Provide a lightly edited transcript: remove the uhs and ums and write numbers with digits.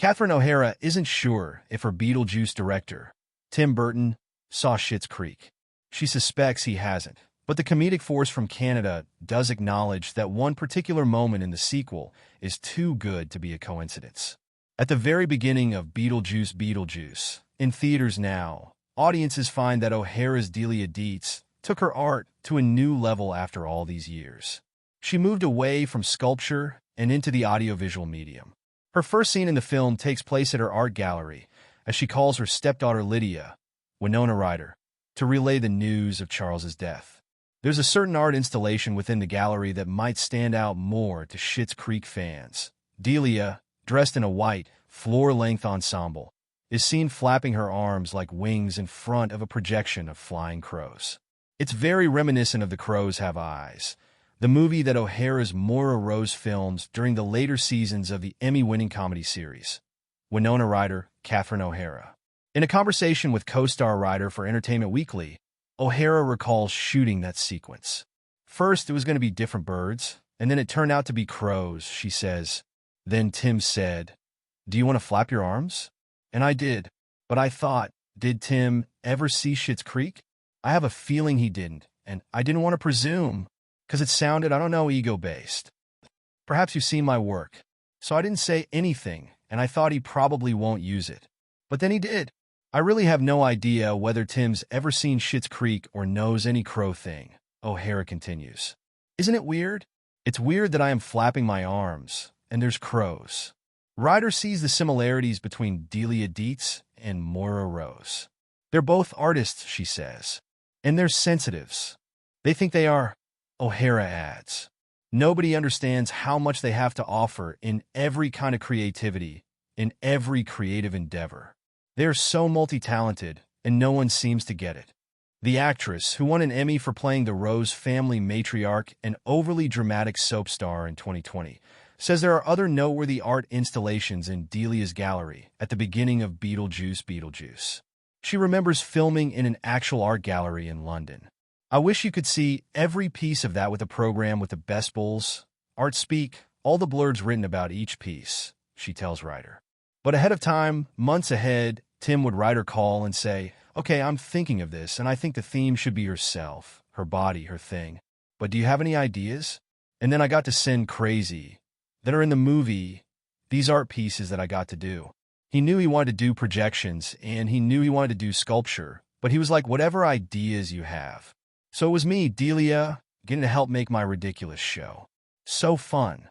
Catherine O'Hara isn't sure if her Beetlejuice director, Tim Burton, saw Schitt's Creek. She suspects he hasn't, but the comedic force from Canada does acknowledge that one particular moment in the sequel is too good to be a coincidence. At the very beginning of Beetlejuice Beetlejuice, in theaters now, audiences find that O'Hara's Delia Dietz took her art to a new level after all these years. She moved away from sculpture and into the audiovisual medium. Her first scene in the film takes place at her art gallery, as she calls her stepdaughter Lydia, Winona Ryder, to relay the news of Charles's death. There's a certain art installation within the gallery that might stand out more to Schitt's Creek fans. Delia, dressed in a white, floor-length ensemble, is seen flapping her arms like wings in front of a projection of flying crows. It's very reminiscent of The Crows Have Eyes, the movie that O'Hara's Moira Rose filmed during the later seasons of the Emmy-winning comedy series. Winona Ryder, Catherine O'Hara. In a conversation with co-star Ryder for Entertainment Weekly, O'Hara recalls shooting that sequence. First, it was going to be different birds, and then it turned out to be crows, she says. Then Tim said, "Do you want to flap your arms?" And I did. But I thought, did Tim ever see Schitt's Creek? I have a feeling he didn't, and I didn't want to presume, because it sounded, I don't know, ego-based. Perhaps you've seen my work. So I didn't say anything, and I thought he probably won't use it. But then he did. I really have no idea whether Tim's ever seen Schitt's Creek or knows any crow thing, O'Hara continues. Isn't it weird? It's weird that I am flapping my arms, and there's crows. Ryder sees the similarities between Delia Dietz and Moira Rose. They're both artists, she says, and they're sensitives. They think they are, O'Hara adds. Nobody understands how much they have to offer in every kind of creativity, in every creative endeavor. They are so multi-talented, and no one seems to get it. The actress, who won an Emmy for playing the Rose family matriarch and overly dramatic soap star in 2020, says there are other noteworthy art installations in Delia's gallery at the beginning of Beetlejuice Beetlejuice. She remembers filming in an actual art gallery in London. I wish you could see every piece of that with a program with the best bulls, art speak, all the blurbs written about each piece, she tells Ryder. But ahead of time, months ahead, Tim would Ryder call and say, "Okay, I'm thinking of this, and I think the theme should be herself, her body, her thing. But do you have any ideas?" And then I got to send crazy that are in the movie, these art pieces that I got to do. He knew he wanted to do projections, and he knew he wanted to do sculpture, but he was like, whatever ideas you have. So it was me, Delia, getting to help make my ridiculous show. So fun.